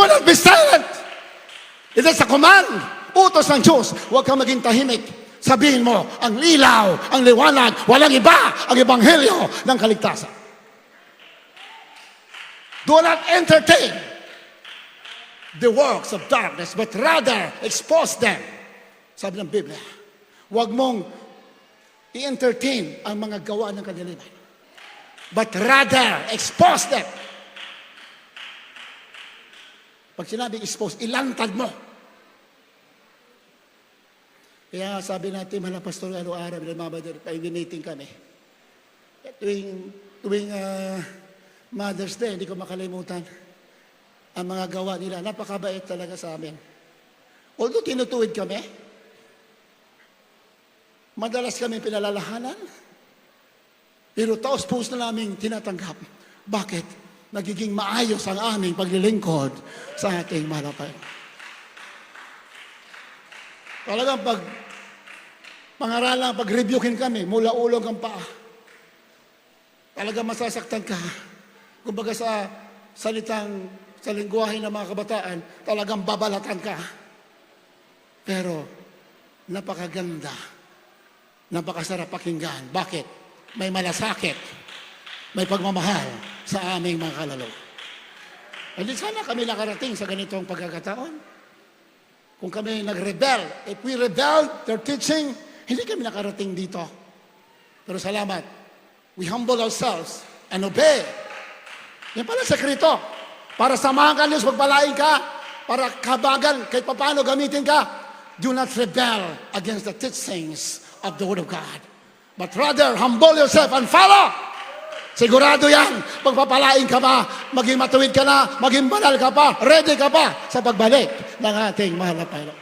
Do not be silent. It is a command. Utos ng Diyos. Huwag kang maging tahimik. Sabihin mo, ang lilaw, ang liwanag, walang iba, ang ebanghelyo ng kaligtasan. Do not entertain the works of darkness, but rather expose them. Sabi ng Biblia, huwag mong i-entertain ang mga gawa ng kadiliman, but rather expose them. Pag sinabing expose, ilantad mo. Kaya sabi natin, mga pastor, araw-araw, pinag-meeting kami. Tuwing Mother's Day, hindi ko makalimutan ang mga gawa nila. Napakabait talaga sa amin. Although tinutuwid kami, madalas kami pinalalahanan, pero taos-puso na namin tinatanggap. Bakit? Nagiging maayos ang aming paglilingkod sa ating malapay. Talagang pangaralan, pag-rebukin kami, mula ulo hanggang paa. Talagang masasaktan ka. Kumbaga sa lingwahe ng mga kabataan, talagang babalatan ka. Pero, napakaganda. Napakasarap pakinggan. Bakit? May malasakit. May pagmamahal sa aming mga kalalo. Hindi sana kami nakarating sa ganitong pagkakataon. Kung kami nag-rebel, if we rebelled their teaching, hindi kami nakarating dito. Pero salamat, we humble ourselves and obey. Yan pala sekreto. Para samahan ka Diyos, magpalain ka, para kabagan, kahit paano gamitin ka, do not rebel against the teachings of the Word of God. But rather, humble yourself and follow. Sigurado yan, magpapalain ka pa, maging matuwid ka na, maging banal ka pa, ready ka pa sa pagbalik ng ating mahal na Panginoon.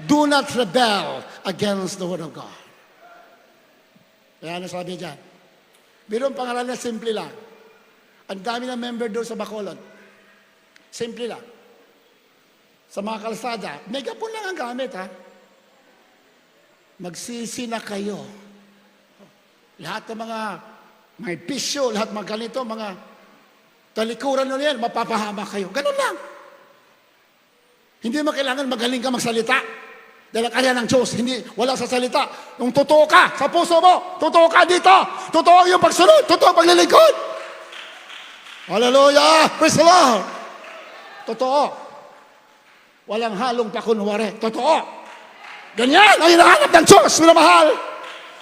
Do not rebel against the Word of God. Kaya ano sabi dyan? Mayroong pangalan na simple lang. Ang dami na member doon sa Bacolod. Simple lang. Sa mga kalsada, megapon lang ang gamit, ha? Magsisi na kayo. Lahat ng mga may bisyo, lahat mga ganito, mga talikuran na yan, mapapahama kayo. Ganun lang. Hindi mo kailangan magaling ka magsalita. Dahil ang kaya ng Diyos, hindi, wala sa salita. Nung totoo ka sa puso mo, totoo ka dito, totoo yung pagsunod, totoo ang paglilingkod. Hallelujah! Praise the Lord! Totoo. Walang halong pakunwari. Totoo. Ganyan ang hinahanap ng Diyos, minamahal.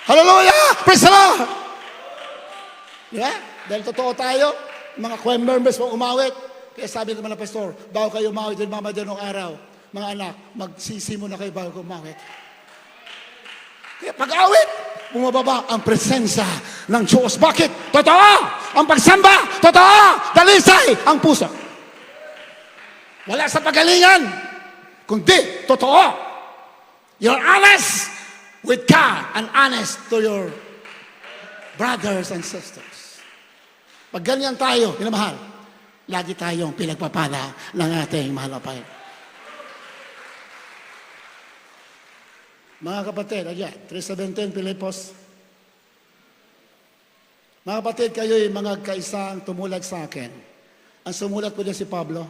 Hallelujah! Praise the Lord! Yeah? Dahil totoo tayo, mga choir members mo umawit. Kaya sabi naman ng pastor, bago kayo umawit din mama din ng araw, mga anak, magsisi muna kayo bago umawit. Kaya pag-awit, bumababa ang presensya ng Diyos. Bakit? Totoo! Ang pagsamba! Totoo! Dalisay ang puso. Wala sa pagalingan, kundi totoo. You're honest with God and honest to your brothers and sisters. Pag ganyan tayo, minamahal, lagi tayong pinagpapala ng ating mahal na Panginoon. Mga kapatid, ayan, 3:17 Pilipos. Mga kapatid, kayo'y mga kaisang tumulad sa akin. Ang sumulat po niya si Pablo.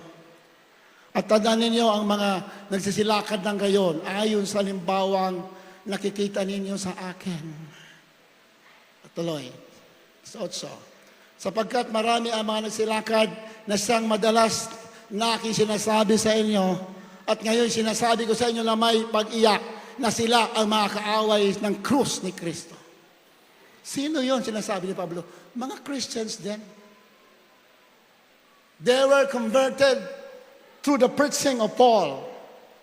At tandaan ninyo ang mga nagsisilakad ng gayon ayon sa limbawang nakikita ninyo sa akin. At tuloy, 8. Sapagkat marami ang mga nagsilakad na siyang madalas na aking sinasabi sa inyo at ngayon sinasabi ko sa inyo na may pag-iyak na sila ang mga kaaway ng krus ni Kristo. Sino yon sinasabi ni Pablo? Mga Christians din. They were converted through the preaching of Paul,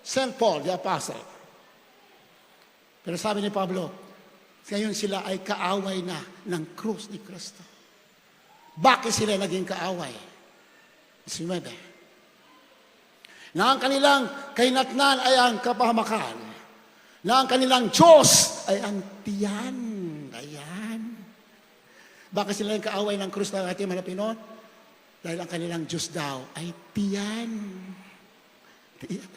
St. Paul, the apostle. Pero sabi ni Pablo, ngayon sila ay kaaway na ng krus ni Kristo. Bakit sila naging kaaway? 19. Na ang kanilang kahinatnan ay ang kapahamakan. Na ang kanilang Diyos ay ang tiyan. Ayan. Bakit sila naging kaaway ng krus ng ating mga Pinoy? Dahil ang kanilang Diyos daw ay tiyan. Tiyan.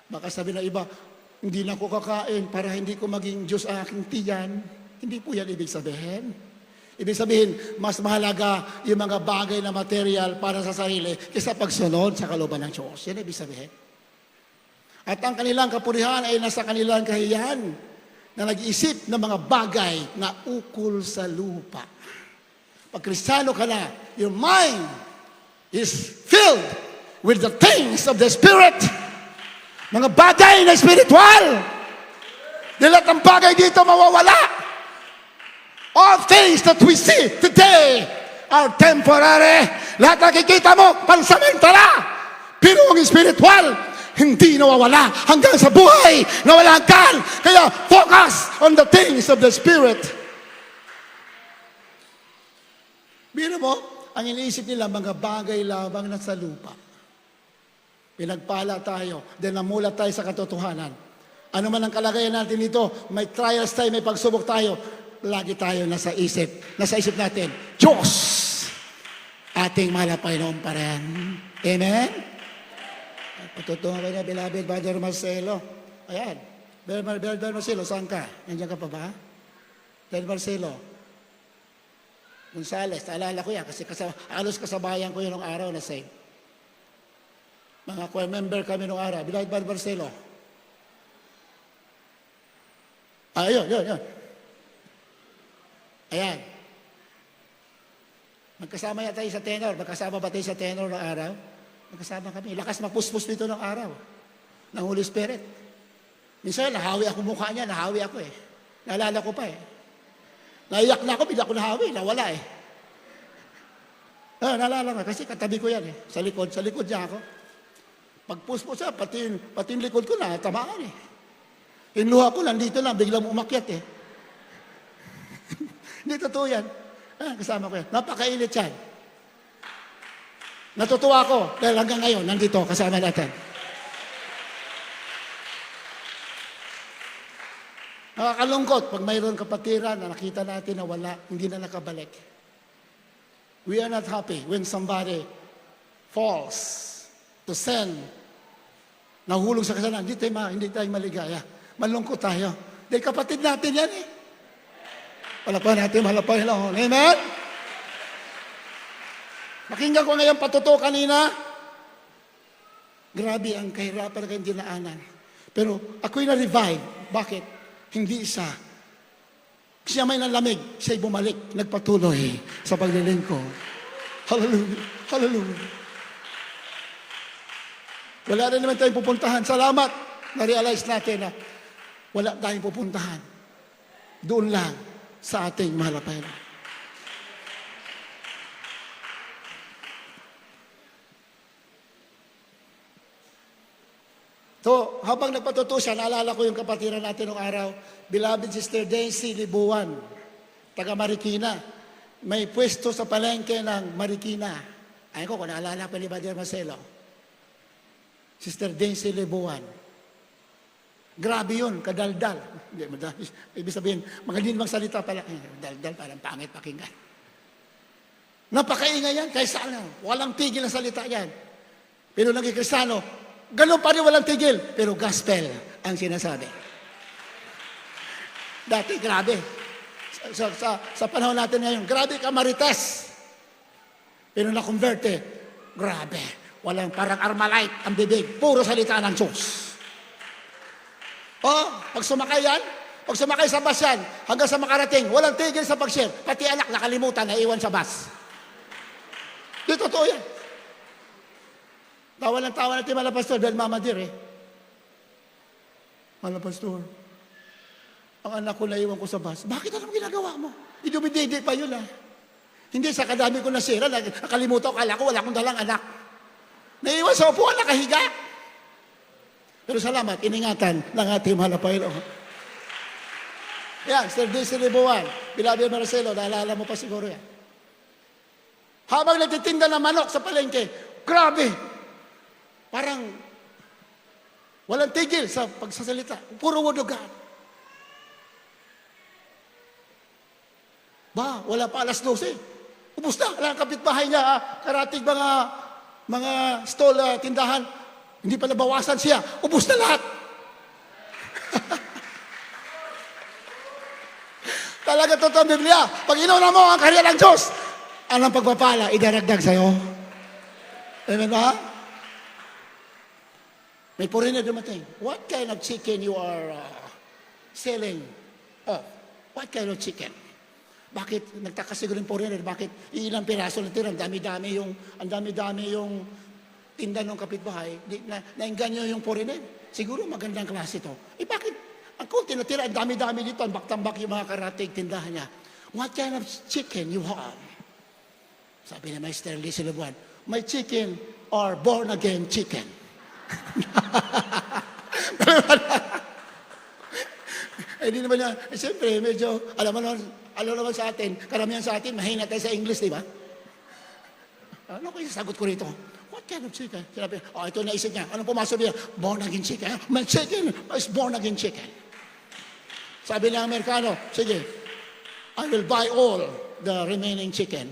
Baka sabi na iba, hindi na ako kakain para hindi ko maging Diyos ang aking tiyan. Hindi po yan ibig sabihin. Ibig sabihin, mas mahalaga yung mga bagay na material para sa sarili kaysa pagsunod sa kalooban ng Diyos. Yan ibig sabihin. At ang kanilang kapurihan ay nasa kanilang kahiyan na nag-iisip ng mga bagay na ukol sa lupa. Pag Kristiyano ka na, your mind is filled with the things of the Spirit. Mga bagay na spiritual. Di lahat ng bagay dito mawawala. All things that we see today are temporary. Lahat nakikita mo, pansamantala. Pero ang spiritual, hindi nawawala hanggang sa buhay na walang hanggan. Kaya focus on the things of the Spirit. Biro mo, ang iniisip nila mga bagay lamang na sa lupa. Pinagpala tayo, then namulat tayo sa katotohanan. Ano man ang kalagayan natin dito, may trials tayo, may pagsubok tayo, lagi tayo nasa isip natin, Diyos, ating mahal na Panginoon pa rin. Amen? Patutungan kayo na, beloved Brother Marcelo. Ayan, Brother Marcelo, saan ka? Nandiyan ka pa ba? Brother Marcelo, Gonzales, naalala ko yan, kasi alos kasabayan ko yun nung araw na same. Mga choir member kami nung araw, beloved Brother Marcelo. Yun. Ayan. Magkasama yata tayo sa tenor. Magkasama ba tayo sa tenor ng araw? Magkasama kami. Lakas mapuspos dito ng araw. Ng Holy Spirit. Minsan, nahawi ako mukha niya. Nahawi ako eh. Naalala ko pa eh. Naiyak na ako, bigla ko nahawi. Nawala eh. Naalala ko. Kasi katabi ko yan eh. Sa likod niya ako. Pagpuspos siya, pati yung likod ko na, tamaan eh. Yung luha ko, nandito lang, biglang umakyat eh. Hindi totoo yan. Kasama ko yan. Napakainit yan. Natutuwa ako dahil hanggang ngayon, nandito, kasama natin. Nakakalungkot pag mayroon kapatiran na nakita natin na wala, hindi na nakabalik. We are not happy when somebody falls to sin. Nahulog sa kasalanan. Hindi tayo maligaya. Malungkot tayo. Dahil kapatid natin yan eh. Palapahan natin, malapahan lang. Amen? Pakinggan ko ngayon patuto kanina. Grabe ang kahirapan na kayong dinaanan. Pero ako'y na-revive. Bakit? Hindi isa. Siya may nalamig, siya'y bumalik, nagpatuloy sa paglilingkod. Hallelujah. Hallelujah. Wala rin naman tayong pupuntahan. Salamat. Na-realize natin na wala tayong pupuntahan. Doon lang sa ating mahal na Panginoon. So, habang nagpatuto siya, naalala ko yung kapatiran natin nung araw, beloved Sister Daisy Libuan, taga Marikina. May pwesto sa palengke ng Marikina. Ayun ko, kung naalala pa ni Brother Marcelo. Sister Daisy Libuan. Grabe yun, kadaldal. Ibig sabihin, magaling magsalita pala. Daldal, parang pangit pakinggan. Napakaingay yan, kaysa walang tigil na salita yan. Pero naging Kristiyano, ganun pa rin walang tigil, pero gospel ang sinasabi. Dati, grabe. Sa panahon natin ngayon, grabe ka marites. Pero na-converte, grabe. Walang parang Armalite ang bibig. Puro salita ng Diyos. Pag sumakay yan, pag sumakay sa bus yan, hanggang sa makarating, walang tigil sa pag-share. Pati anak, nakalimutan, naiwan sa bus. Di totoo yan. Tawa natin, Mala Pastor, dahil mamadir eh. Mala Pastor, ang anak ko naiwan ko sa bus. Bakit anong ginagawa mo? Idumididi pa yun ah. Hindi sa kadami ko nasira, nakalimutan ko, kala ko wala akong dalang anak. Naiwan sa upuan, nakahiga. Pero salamat, iningatan ng ating mahal na Panginoon. Yan, Sir Daisy Libuan, Beloved Marcelo, naalala mo pa siguro yan. Habang nagtitinda ng manok sa palengke, grabe! Parang walang tigil sa pagsasalita. Puro word of God. Wala pa alas 12. Ubus na, alam kapitbahay niya, karating mga stall, tindahan, hindi pa nabawasan siya. Ubus na lahat. Talaga totoo ang Biblia. Pag inuna mo ang karya ng Diyos, anong pagpapala, idaragdag sa'yo. Amen ba? May foreigner dumating. What kind of chicken you are selling? Oh, what kind of chicken? Bakit nagtaka siguro yung foreigner? Bakit ilang piraso na tira? Ang dami-dami yung tinda ng kapitbahay. Nainganyo yung foreigner. Siguro magandang klase to. Bakit? Ang konti na tira, ang dami-dami dito. Ang tambak yung mga karatig tindahan niya. What kind of chicken you have? Sabi ni Master Lee Silubuan, my chicken are born-again chicken. Hindi naman niya, siyempre, medyo, alam naman sa atin, karamihan sa atin, mahina tayo sa English, di ba? Ano kaya sagot ko rito? What kind of chicken? Sinabi, ito naisip niya. Anong pumasok niya? Born-again chicken. My chicken is born-again chicken. Sabi ng Amerikano, sige, I will buy all the remaining chicken.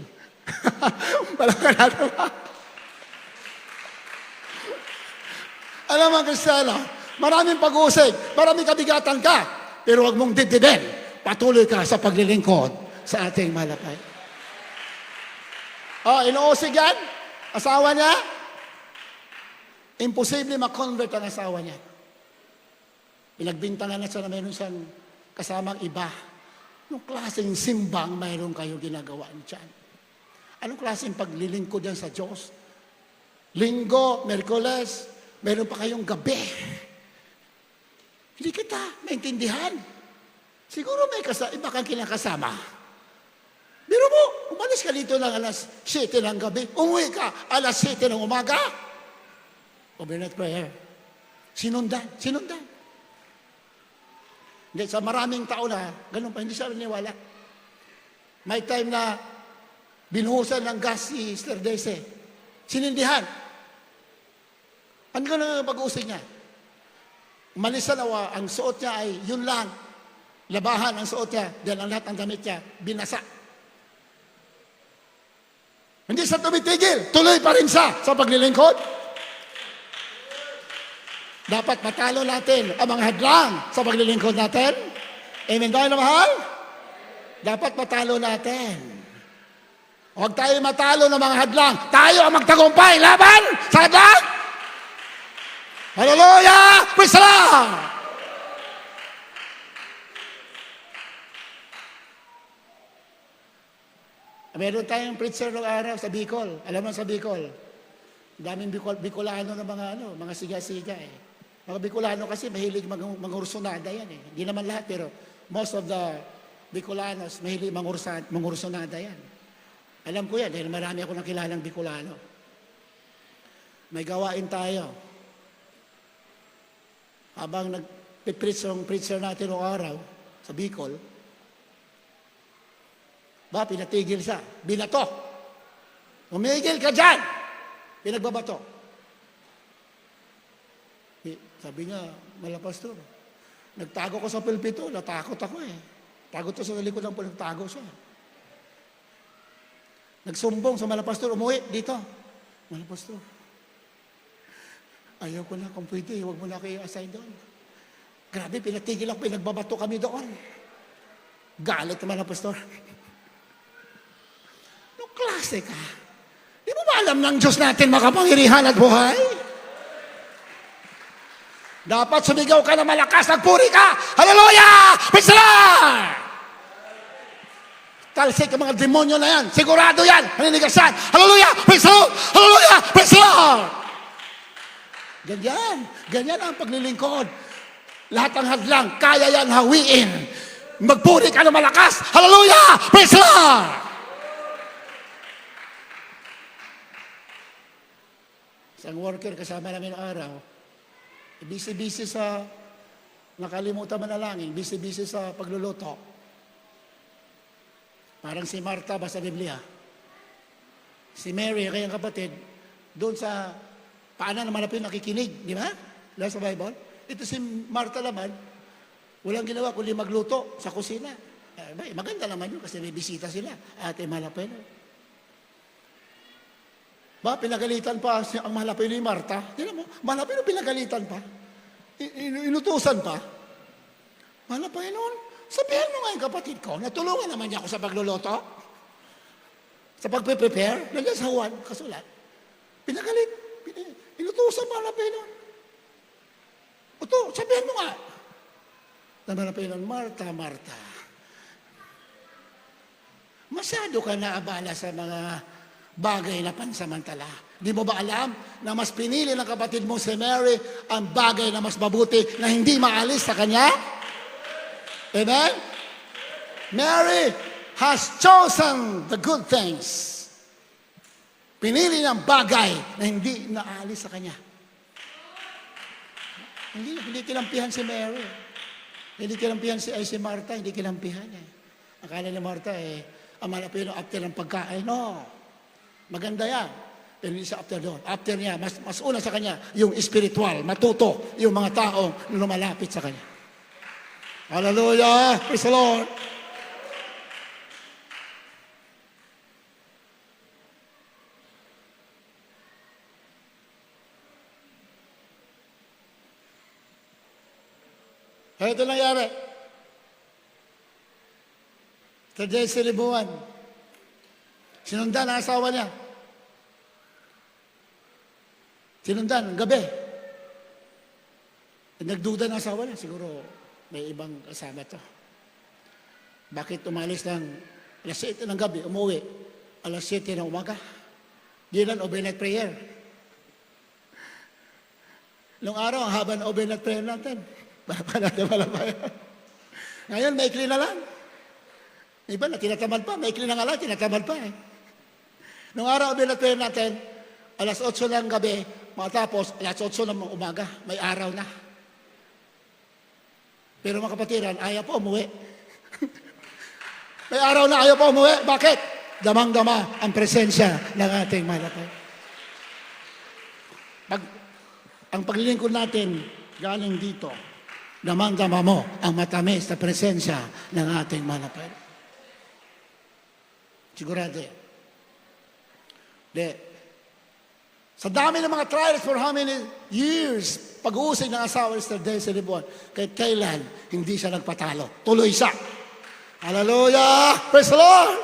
Alam mo, Kristiyano, maraming pag-uusig, maraming kabigatan ka, pero huwag mong didibin. Patuloy ka sa paglilingkod sa ating malapay. Inuusig yan? Asawa niya? Imposible makonvert ang asawa niya. Pinagbintangan na siya na mayroon siyang kasamang iba. Anong klaseng simbang mayroon kayo ginagawa dyan? Anong klaseng paglilingkod yan sa Diyos? Linggo, Merkules, meron pa kayong gabi. Hindi kita maintindihan. Siguro may iba kang kinakasama. Biro mo, umalis ka dito ng alas 7 ng gabi, umuwi ka alas 7 ng umaga. Overnight prayer. Sinundan. Hindi, sa maraming tao na, ganun pa, hindi siya naniwala. May time na binuhusan ng gas si Sister Dese. Sinindihan. Ano ka na pag-uusig niya? Umalis na nawa, ang suot niya ay yun lang. Labahan ang suot niya, dahil ang lahat ng damit niya, binasa. Hindi siya tumitigil, tuloy pa rin siya sa paglilingkod. Dapat matalo natin ang mga hadlang sa paglilingkod natin. Amen tayo na mahal? Dapat matalo natin. Huwag tayo matalo ng mga hadlang. Tayo ang magtagumpay laban sa hadlang. Hallelujah! Praise the Lord! Meron tayong preacher ng araw sa Bicol. Alam mo sa Bicol, daming Bicolano na mga siga-siga eh. Mga Bicolano kasi mahilig mangursunada yan eh. Hindi naman lahat pero most of the Bicolanos mahilig mangursunada yan. Alam ko yan dahil marami ako nakilalang Bicolano. May gawain tayo. Habang nag-preach ang preacher natin ng araw sa Bicol, pinatigil siya. Binato. Umigil ka dyan! Pinagbabato. Sabi niya, Malapastor, nagtago ko sa pulpito, natakot ako eh. Tago to sa likod ng pulpito, nagtago siya. Nagsumbong sa Malapastor, umuwi dito. Malapastor, ayaw ko na kung pwede, huwag mo na kayo assign doon. Grabe, pinatigil ako, pinagbabato kami doon. Galit naman ang pastor. Anong klase ka? Di mo ba alam ng Diyos natin makapangyarihan at buhay? Dapat sumigaw ka na malakas, nagpuri ka. Hallelujah! Praise the Lord! Talsik ang mga demonyo na yan. Sigurado yan. Maninigasan. Hallelujah! Praise the Lord! Hallelujah! Praise the Lord! Ganyan ang paglilingkod. Lahat ng hadlang, kaya yan hawiin. Magpuri ka na malakas. Hallelujah! Praise the Lord! Isang worker kasama namin araw, busy-busy sa nakalimutan manalangin, busy-busy sa pagluluto. Parang si Martha ba sa Biblia? Si Mary, kanyang kapatid, doon sa paanan naman na nakikinig, di ba? Dahil sa Bible. Ito si Martha naman, walang ginawa kundi magluto sa kusina. Maganda naman yun kasi may bisita sila. Ate Malapelo. Pinagalitan pa ang Malapelo ni Martha. Tignan mo, Malapelo pinagalitan pa. Inutusan pa. Malapelo, Sabihan mo nga yung kapatid ko, natulungan naman niya ako sa pagluluto. Sa pagpe-prepare, nandiyan sa Juan, kasulat. Pinagalit, inutusan mga Panginoon. Ito, sabihan mo nga. Naman na Panginoon, Marta, Marta. Masyado ka naabala sa mga bagay na pansamantala. Di mo ba alam na mas pinili ng kapatid mo si Mary ang bagay na mas mabuti na hindi maalis sa kanya? Amen? Mary has chosen the good things. Pinili niyang bagay na hindi naalis sa kanya. Hindi kinampihan si Mary. Hindi kinampihan si Martha, hindi kinampihan eh. Akala ni Martha ang malapino after ng pagkain. No. Maganda yan. Pero hindi siya after doon. After niya, mas una sa kanya, yung spiritual, matuto, yung mga taong lumalapit sa kanya. Hallelujah! Praise the Lord! Ito nangyari. Today, sa libuan. Sinundan ang asawa niya. Sinundan, gabi. Nagduda ng asawa niya. Siguro may ibang kasama to. Bakit umalis ng alas 7 ng gabi, umuwi? Alas 7 ng umaga. Di lang overnight prayer. Nung araw, ang haba ng overnight prayer natin. Ngayon, maikli na lang. Iba na, tinatamad pa. Maikli na nga lang, tinatamad pa eh. Nung araw, overnight prayer natin, alas 8 ng gabi, matapos, alas 8 ng umaga, may araw na. Pero mga kapatiran, ayaw po umuwi. May araw na ayaw po umuwi. Bakit? Damang-dama ang presensya ng ating malapay. Ang paglilingkod natin galing dito, damang-dama mo ang matamis na presensya ng ating malapay. Sigurado eh. Sa dami ng mga trials for how many years, pag-uusay ng asawa ni Sister Daisy Libuan, kahit kailan, hindi siya nagpatalo. Tuloy siya. Hallelujah! Praise the Lord!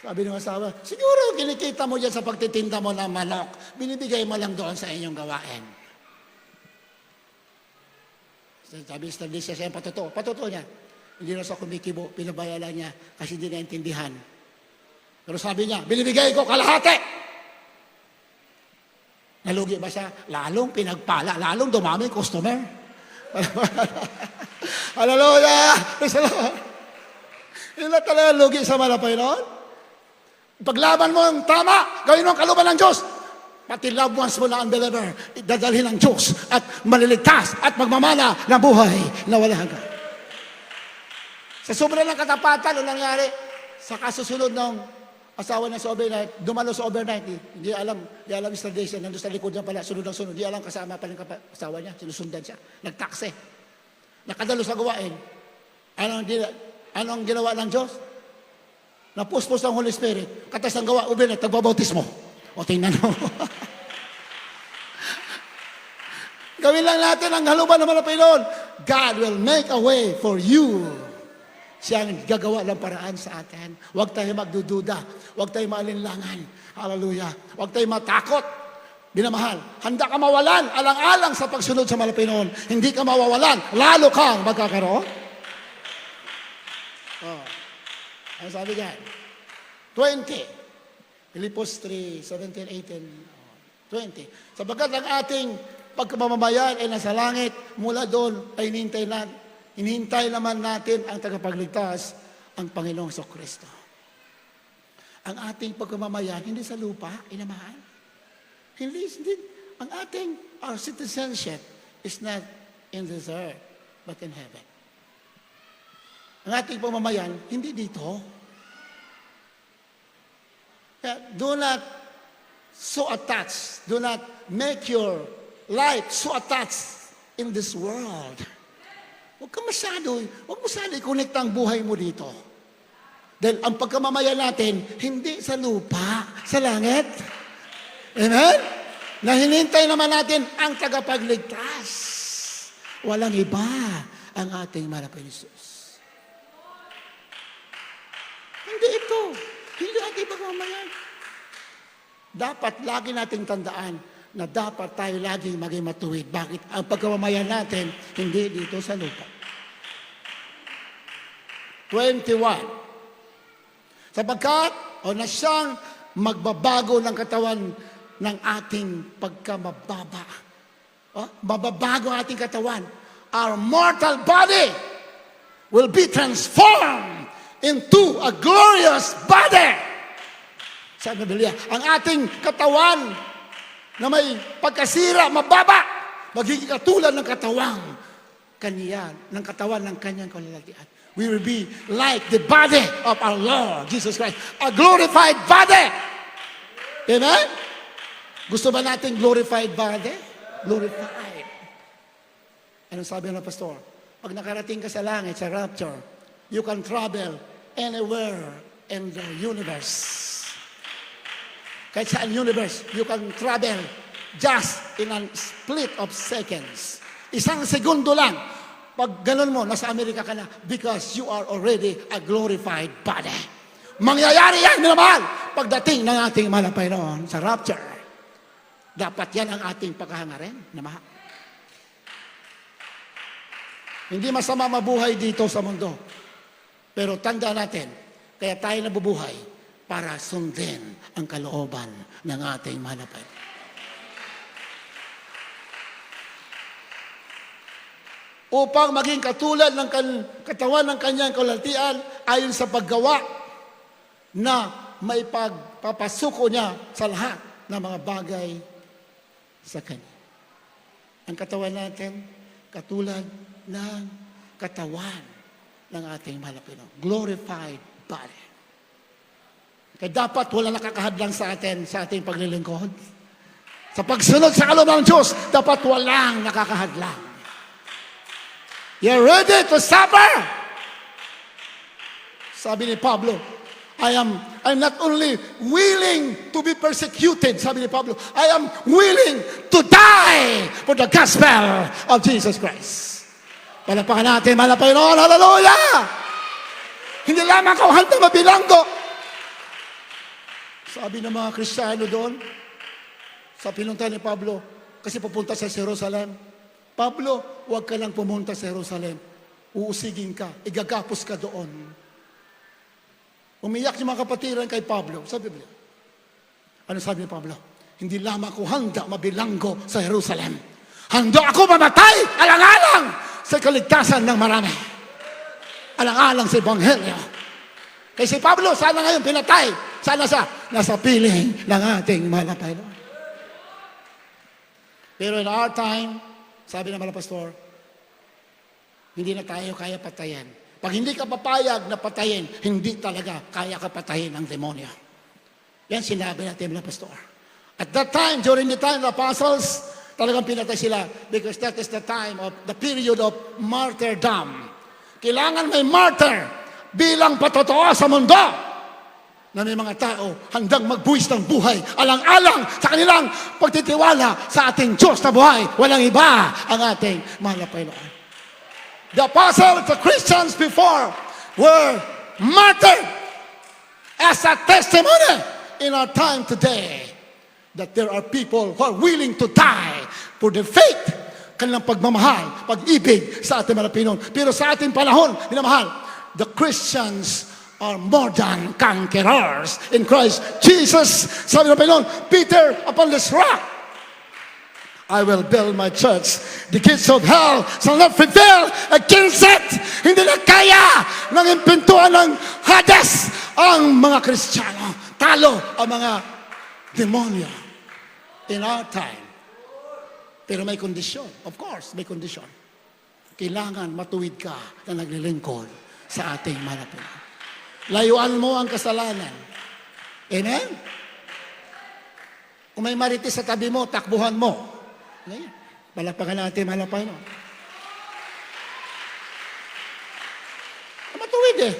Sabi ng asawa, siguro kinikita mo dyan sa pagtitinda mo ng manok, binibigay mo lang doon sa inyong gawain. Sabi ni Sister Daisy, siya patotoo. Patotoo niya. Hindi na sa kumikibo, pinabayala niya kasi hindi naintindihan. Pero sabi niya, binibigay ko kalahati. Nalugi ba siya? Lalong pinagpala, lalong dumami customer. Hallelujah! Praise the Lord! Yun na talaga lugi sa malapay noon. Paglaban mo ang tama, gawin mo ang kaluban ng Diyos. Pati loved ones mo na unbeliever, dadalhin ng Diyos at maliligtas at magmamana ng buhay na wala hanggan. Sa sobrang ng katapatan, ano nangyari? Sa kasusunod ng asawa niya sa overnight, dumalo sa overnight. Hindi alam Mr. Daisy, nandun sa likod niya pala, sunod ang sunod. Hindi alam, kasama pa ng asawa niya, sinusundan siya. Nagtakse. Nakadalo sa gawain. Ano ang ginawa ng Diyos? Napuspos ng Holy Spirit. Katas ng gawa, overnight, nagbabautismo. O tingnan mo. Gawin lang natin ang haluban naman ng Panginoon. God will make a way for you. Siya ang gagawa ng paraan sa atin. Huwag tayo magdududa. Huwag tayo maalinlangan. Hallelujah. Huwag tayo matakot. Binamahal, handa ka mawalan, alang-alang sa pagsunod sa mahal na Panginoon. Hindi ka mawawalan, lalo kang magkakaroon. Ano sabi dyan? 20. Filipos 3, 17, 18, 20. Sabagat ang ating pagkamamayan ay nasa langit, mula doon ay hinihintay naman natin ang tagapagligtas, ang Panginoong Kristo. Ang ating pagkamamayan, hindi sa lupa, inamahan. Hindi. Ang ating, our citizenship is not in this earth, but in heaven. Ang ating pamamayan, hindi dito. Do not so attached. Do not make your life so attached in this world. Huwag mo masyado i-connect ang buhay mo dito. Dahil ang pagkamamayan natin, hindi sa lupa, sa langit. Amen? Na hinintay naman natin ang tagapagligtas. Walang iba. ang ating mahal na Panginoon Jesus. Hindi ito. Hindi ating pagmamayan. Dapat lagi nating tandaan na dapat tayo laging maging matuwid. Bakit? Ang pagkamamayan natin, hindi dito sa lupa. 21. Sapagkat, na siyang magbabago ng katawan ng ating pagkamababa. Mababago ang ating katawan. Our mortal body will be transformed into a glorious body. Sabi ng Biblia, ang ating katawan na may pagkasira, mababa, magiging katulad ng katawan ng kanyang kalalatian. We will be like the body of our Lord Jesus Christ, a glorified body. Amen? Gusto ba natin glorified body? Glorified. Anong sabi ng pastor? Pag nakarating ka sa langit, sa rapture, you can travel anywhere in the universe. Kahit saan universe, you can travel just in a split of seconds. Isang segundo lang. Pag ganun mo, nasa Amerika ka na because you are already a glorified body. Mangyayari yan, minamahal, pagdating ng ating mahal na Panginoon sa rapture. Dapat yan ang ating pagkahangarin, minamahal. Hindi masama mabuhay dito sa mundo. Pero tanda natin, kaya tayo nabubuhay para sundin ang kalooban ng ating mahal na Panginoon. Upang maging katulad ng katawan ng kanyang kalalatian ayon sa paggawa na may pagpapasuko niya sa lahat ng mga bagay sa kanya. Ang katawan natin, katulad ng katawan ng ating mahal na Panginoon. Glorified body. Kaya dapat wala nakakahadlang sa atin, sa ating paglilingkod. Sa pagsunod sa kalooban ng Diyos, dapat walang nakakahadlang. You're ready to suffer? Sabi ni Pablo, I'm not only willing to be persecuted, sabi ni Pablo, I am willing to die for the gospel of Jesus Christ. Palapakan natin, mahal na Panginoon, hallelujah! Hindi lamang ako hantang mabilanggo. Sabi ng mga Kristiyano doon, sa pinunta ni Pablo, kasi pupunta sa Jerusalem, Pablo, huwag ka lang pumunta sa Jerusalem. Uusigin ka, igagapos ka doon. Umiyak yung mga kapatiran kay Pablo. Sabi niya, ano sabi ni Pablo? Hindi lamang ako handa mabilanggo sa Jerusalem. Handa ako mamatay, alang-alang sa kaligtasan ng marami. Alang-alang sa Ebanghelyo. Kaya si Pablo, sana ngayon pinatay. Sana nasa piling ng ating mahal na Panginoon. Pero in our time, sabi ng mga pastor, hindi na tayo kaya patayin. Pag hindi ka papayag na patayin, hindi talaga kaya ka patayin ng demonyo. Yan sinabi natin mga pastor. At that time, during the time of the apostles, talagang pinatay sila because that is the time of the period of martyrdom. Kailangan may martyr bilang patotoo sa mundo na may mga tao handang magbuwis ng buhay alang-alang sa kanilang pagtitiwala sa ating Diyos na buhay. Walang iba ang ating mahal na Panginoon. The apostles, the Christians before were martyred as a testimony in our time today that there are people who are willing to die for the faith, kanilang pagmamahal, pag-ibig sa ating mga Pinoon. Pero sa ating panahon, minamahal, the Christians are more than conquerors in Christ Jesus. Sabi ng Panginoon, Peter, upon this rock, I will build my church. The gates of hell shall not prevail against it. Hindi na kaya ng impintuan ng Hades ang mga Kristiyano. Talo ang mga demonyo in our time. Pero may kondisyon. Of course, may kondisyon. Kailangan matuwid ka na naglilingkod sa ating manapin. Layuan mo ang kasalanan. Amen? Kung may marites sa tabi mo, takbuhan mo. Ngayon, palapakan natin, malapakan mo. Matuwid eh.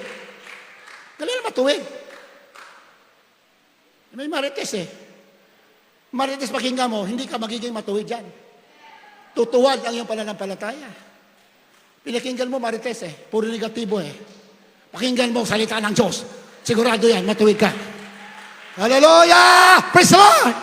Galing na matuwid. May marites eh. Marites pakinggan mo, hindi ka magiging matuwid dyan. Tutuwad ang iyong pananampalataya. Pinakinggan mo, Marites puro negatibo Pakinggan mo salita ng Diyos. Sigurado yan, matuwid ka. Hallelujah! Praise the Lord!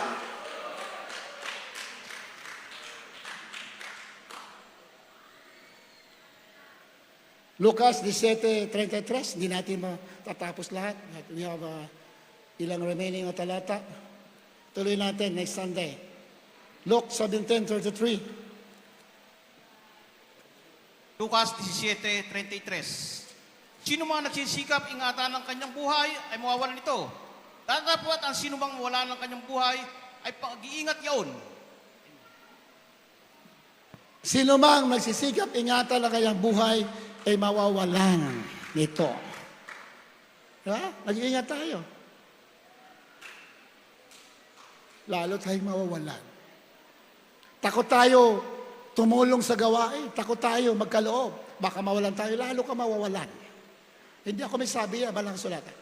Lucas 17:33, hindi natin matatapos lahat. We have ilang remaining na talata. Tuloy natin next Sunday. Luke 17:33. Lucas 17:33. Sino mang nagsisikap ingatan ng kanyang buhay ay mawawalan nito. Datapwat ang sino mang wala ng kanyang buhay ay pag-iingat yaon. Sino mang nagsisikap ingatan ng kanyang buhay ay mawawalan nito. Diba? Mag-iingat tayo. Lalo tayong mawawalan. Takot tayo tumulong sa gawain. Takot tayo magkaloob. Baka mawalan tayo, lalo ka mawawalan. Hindi ako may sabi balang sulatan.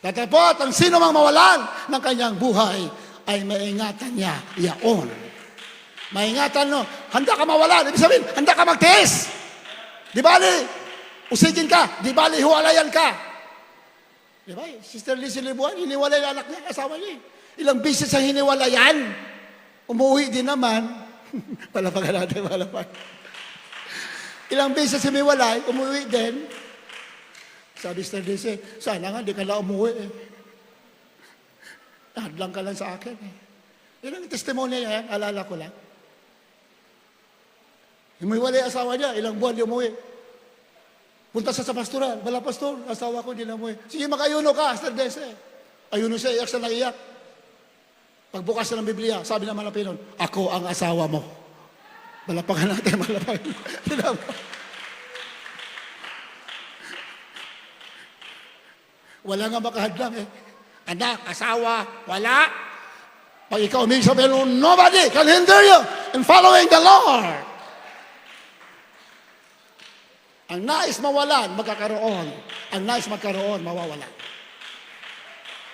Tatapot, ang sino mang mawalan ng kanyang buhay ay maingatan niya yaon. Maingatan handa ka mawalan. Ibig sabihin, handa ka magtiis. Di bali, usigin ka. Di bali, huwalayan ka. Di ba? Sister Lizzie Libuan, hiniwalay ang anak niya, asawa niya. Ilang bisis ang hiniwalayan. Umuwi din naman. Palapagan natin, palapag. Ilang beses humiwalay, umuwi din. Sabi Sister Lizzie, sana nga di ka na umuwi Hadlang ka lang sa akin Yan ang testimonya niya, alala ko lang. Humiwalay asawa niya, ilang buwan di umuwi. Punta sa pastoral, bala pastor, asawa ko di na umuwi. Sige, makayuno ka, Sister Lizzie. Ayuno siya, iyak siya naiyak. Pagbukas na ng Biblia, sabi naman ng Pinon, ako ang asawa mo. Malapagan natin, malapagan. Wala nga makahadlang Anak, asawa, wala. Pag ikaw may sabihin, nobody can hinder you in following the Lord. Ang nais mawalan, magkakaroon. Ang nais magkaroon, mawawalan.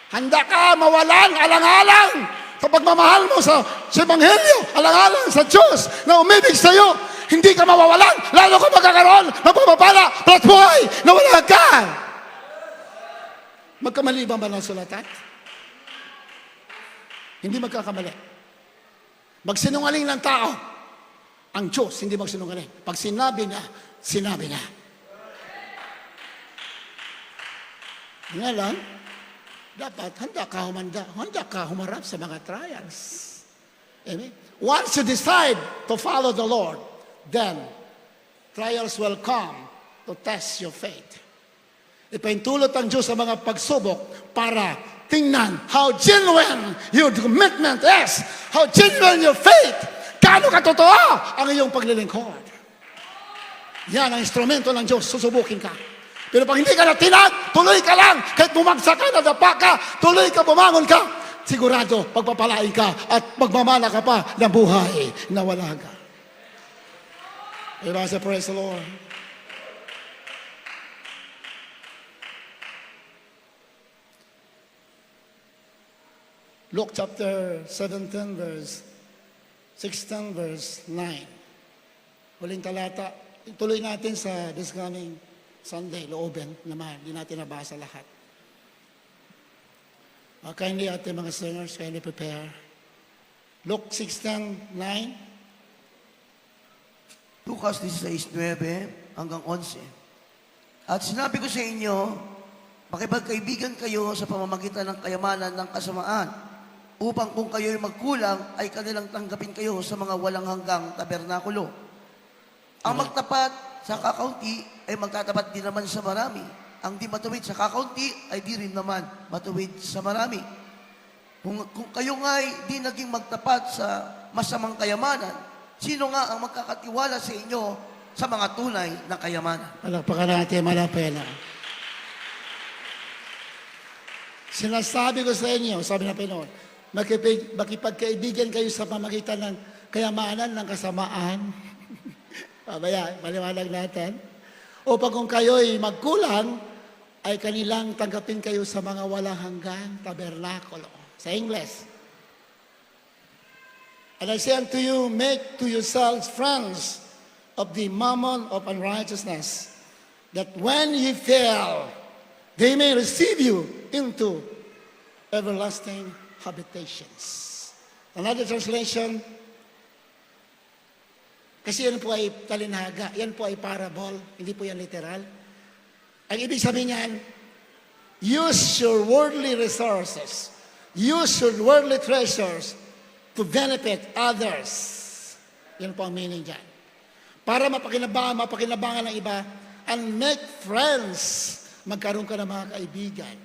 Handa ka mawalan, alang-alang sa pagmamahal mo sa Ebanghelyo, alang-alang sa Diyos na umibig sa iyo. Hindi ka mawawalan, lalo ka magkakaroon ng pagpapala, at buhay na wala ka. Magkamali ba ng sulatan? Hindi magkakamali. Magsinungaling ng tao. Ang Diyos, hindi magsinungaling. Pag sinabi niya, sinabi niya. Nga lang, dapat handa ka humarap sa mga trials. Amen? Once you decide to follow the Lord, then trials will come to test your faith. Ipaintulot ang Diyos sa mga pagsubok para tingnan how genuine your commitment is, how genuine your faith, gaano katotoo ang iyong paglilingkod. Yan ang instrumento ng Diyos, susubukin ka. Pero pag hindi ka natinag, tuloy ka lang. Kahit bumagsak ka, nadapa ka, tuloy ka, bumangon ka. Sigurado, pagpapalain ka at magmamana ka pa ng buhay na wala ka. Diba sa praise the Lord? Luke chapter 17, verse 16, verse 9. Huling talata. Tuloy natin sa this coming Sunday, looben naman. Hindi natin nabasa lahat. Kindly ating mga singers, kindly prepare. Luke 16:9. Lucas 16:9 hanggang 11. At sinabi ko sa inyo, makipagkaibigan kayo sa pamamagitan ng kayamanan ng kasamaan, upang kung kayo'y magkulang, ay kanilang tanggapin kayo sa mga walang hanggang tabernakulo. Ang magtapat sa kakaunti ay magtatapat din naman sa marami. Ang di matuwid sa kakaunti ay di rin naman matuwid sa marami. Kung kayo nga'y di naging magtapat sa masamang kayamanan, sino nga ang magkakatiwala sa inyo sa mga tunay na kayamanan? Palakpakan natin, malapela. Sinasabi ko sa inyo, sabi na Pinoy, makipagkaibigan kayo sa pamagitan ng kayamanan ng kasamaan. Babaya, maliwanag natin. Upang kung kayo'y magkulang, ay kanilang tanggapin kayo sa mga walang hanggang tabernakulo. Sa English. And I say unto you, make to yourselves friends of the mammon of unrighteousness, that when ye fail, they may receive you into everlasting habitations. Another translation, kasi yan po ay talinhaga, yan po ay parable, hindi po yan literal. Ang ibig sabihin niyan, use your worldly resources, use your worldly treasures to benefit others. Yan po ang meaning dyan. Para mapakinabangan ng iba, and make friends. Magkaroon ka ng mga kaibigan.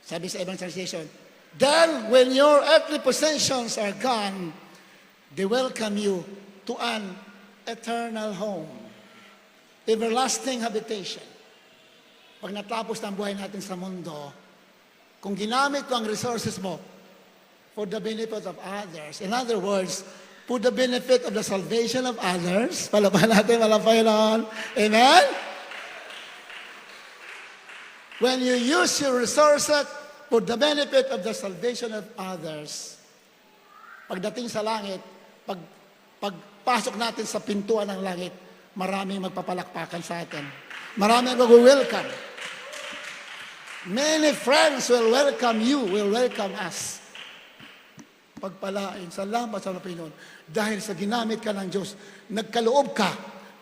Sabi sa ibang translation, then when your earthly possessions are gone, they welcome you to an eternal home. Everlasting habitation. Pag natapos ng buhay natin sa mundo, kung ginamit mo ang resources mo for the benefit of others, in other words, for the benefit of the salvation of others, palaban natin, malapay lang. Amen? When you use your resources for the benefit of the salvation of others, pagdating sa langit, pagpasok natin sa pintuan ng langit, maraming magpapalakpakan sa atin. Maraming mag-welcome. Many friends will welcome you, will welcome us. Pagpalain, salamat sa Panginoon. Dahil sa ginamit ka ng Diyos, nagkaloob ka,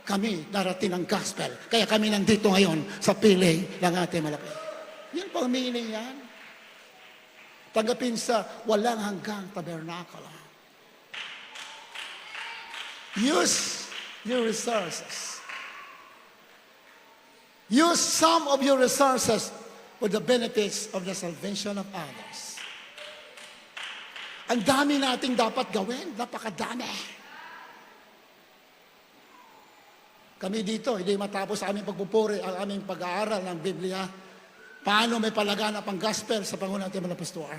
kami darating ng gospel. Kaya kami nandito ngayon sa piling ng ating malapit. Yan po ang meaning yan. Tanggapin sa walang hanggang tabernacle. Use your resources. Use some of your resources for the benefits of the salvation of others. Ang dami nating dapat gawin, napakadami. Kami dito, hindi matapos sa aming pagpupuri, ang aming pag-aaral ng Biblia, paano may palaganap ang gospel sa pangunan natin mga pastor.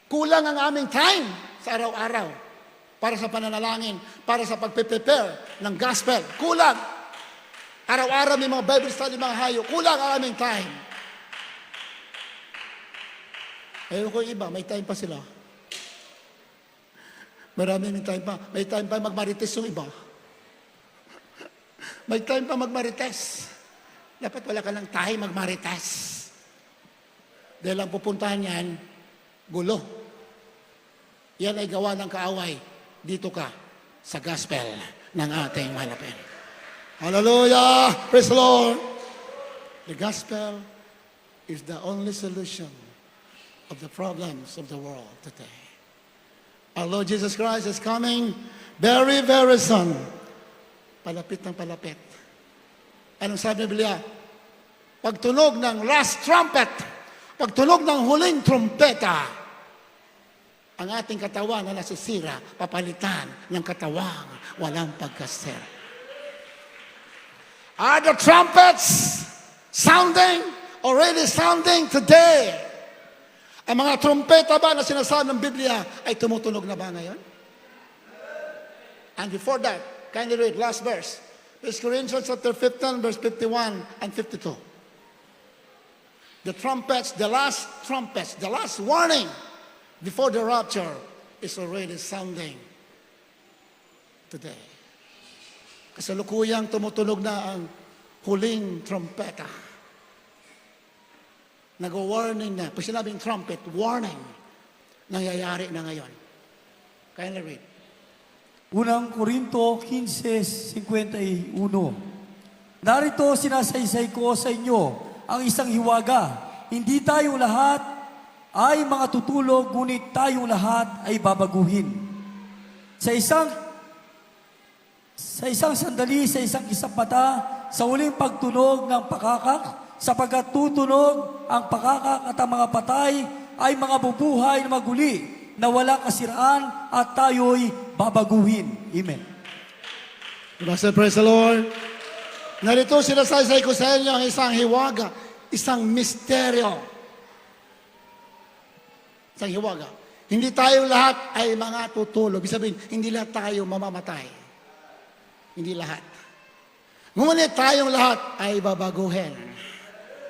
Kulang ang aming time sa araw-araw para sa pananalangin, para sa pagpe-prepare ng gospel. Kulang. Araw-araw may mga Bible study, mga hayo. Kulang ang aming time. Ayun ko iba, may time pa sila. Marami may time pa. May time pa magmarites yung iba. May time pa magmarites. Dapat wala ka ng time magmarites. Dahil ang pupuntahan yan, gulo. Yan ay gawa ng kaaway. Dito ka sa gospel ng ating malapit. Hallelujah! Praise the Lord! The gospel is the only solution of the problems of the world today. Our Lord Jesus Christ is coming very, very soon. Palapit ng palapit. Anong sabi ng Biblia? Pagtunog ng last trumpet, pagtunog ng huling trumpeta, ang ating katawan na nasisira, papalitan ng katawang walang pagkasira. Are the trumpets sounding, already sounding today? Ang mga trumpeta ba na sinasabi ng Biblia ay tumutunog na ba ngayon? And before that, kindly read last verse. 1 Corinthians chapter 15, verse 51 and 52. The trumpets, the last warning before the rapture is already sounding today. Kasalukuyang tumutunog na ang huling trumpeta. Nag-warning na. Pag sinabing trumpet, warning. Nangyayari na ngayon. Kindly read. Unang Korinto 15:51. Narito sinasaysay ko sa inyo ang isang hiwaga. Hindi tayong lahat ay mga tutulog, ngunit tayong lahat ay babaguhin. Sa isang sandali, sa isang isapata, sa huling pagtunog ng pakakak, sapagkat tutunog ang pakakak at ang mga patay ay mga bubuhay na maguli na walang kasiraan at tayo'y babaguhin. Amen. Blessed praise the Lord. Narito sinasaysay ko sa inyo ang isang hiwaga, isang misteryo. Isang hiwaga. Hindi tayo lahat ay mga tutulog. Ibig sabihin, hindi lahat tayo mamamatay. Hindi lahat. Ngunit tayong lahat ay babaguhin.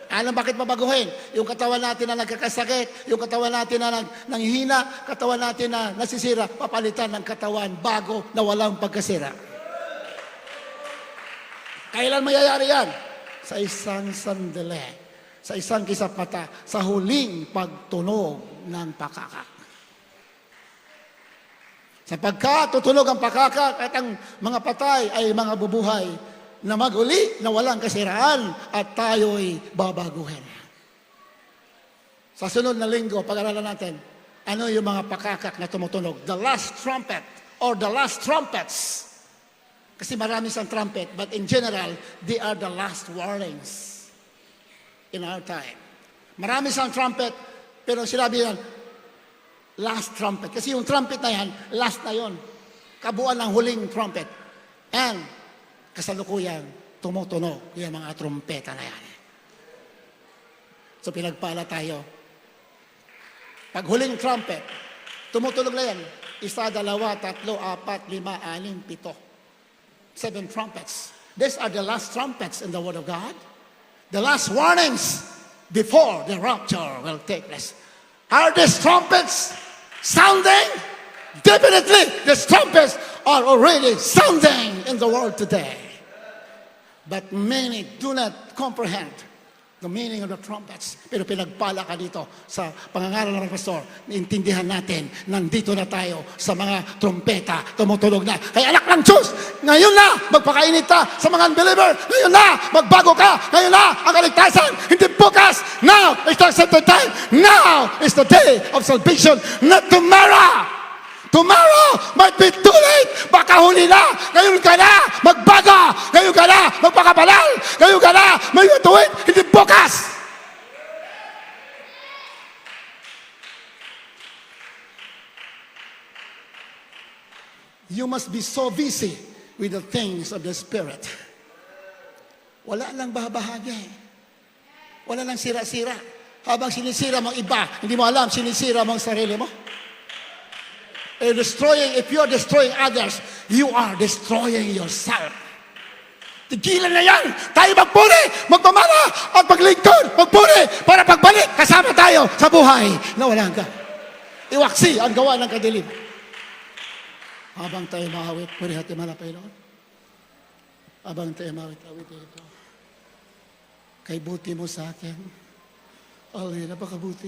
Alam bakit babaguhin? Yung katawan natin na nagkakasakit, yung katawan natin na nanghihina, katawan natin na nasisira, papalitan ng katawan bago na walang pagkasira. Kailan mayayari yan? Sa isang sandali, sa isang kisapata, sa huling pagtunog ng pakakak. Sapagkat tutunog ang pakakak at ang mga patay ay mga bubuhay na maguli na walang kasiraan at tayo'y babaguhin. Sa sunod na linggo, pag-aralan natin, ano yung mga pakakak na tumutunog? The last trumpet or the last trumpets. Kasi marami siyang trumpet, but in general, they are the last warnings in our time. Marami siyang trumpet, pero sinabi yan, last trumpet. Kasi yung trumpet na yan, last na yon. Kabuuan ng huling trumpet. And kasalukuyang tumutunog yung mga trumpeta na yan. So pinagpala tayo. Pag huling trumpet, tumutunog na yan. 1, 2, 3, 4, 5, 6, 7. 7 trumpets. These are the last trumpets in the Word of God. The last warnings before the rapture will take place. Are these trumpets sounding? Definitely, these trumpets are already sounding in the world today. But many do not comprehend the meaning of the trumpets. Pero pinagpala ka dito sa pangangaral ng pastor, naintindihan natin, nandito na tayo sa mga trumpeta, tumutunog na. Kaya anak ng Diyos, ngayon na magpakainit ka sa mga unbeliever. Ngayon na magbago ka. Ngayon na ang kaligtasan. Hindi bukas. Now is the set time. Now is the day of salvation. Not tomorrow. Tomorrow might be too late. Baka huli na. Ngayon ka na magbago. Ngayon ka na magpakabalal. Ngayon ka na magmatuwid. Hindi bukas. You must be so busy with the things of the Spirit. Wala lang bahagi. Wala lang sira-sira. Habang sinisira mong iba, hindi mo alam, sinisira mong sarili mo. If you're destroying others, you are destroying yourself. Tigilan na yan. Tayo magpuri, magpamana, at maglingkod, magpuri, para pagbalik, kasama tayo sa buhay na walang ka. Iwaksi ang gawa ng kadilim. Habang tayo mahawit, puri hati malapay noon. Habang tayo mahawit, awit ito. Kay buti mo sa akin. Alay, napakabuti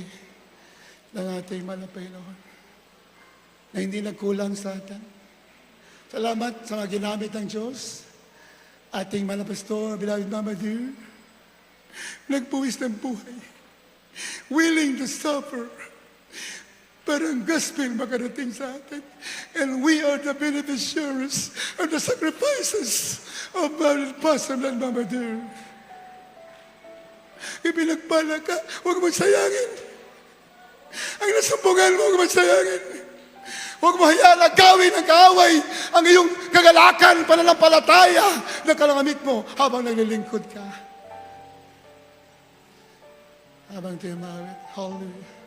ng ating malapay noon. Na hindi nagkulang sa atin. Salamat sa mga ginamit ng Diyos. Ating mga pastor, beloved Mama Dear, nagpuwis ng buhay. Willing to suffer para ang gospel makarating sa atin. And we are the beneficiaries of the sacrifices of our Pastor and Mama Dear. Ipinagpala ka, huwag mong sayangin. Ang nasumpungan mo, huwag mong sayangin. Huwag mo hayaan na gawin ng kaaway ang iyong kagalakan, pananampalataya na kalangamit mo habang naglilingkod ka. Habang tumawit, hallelujah.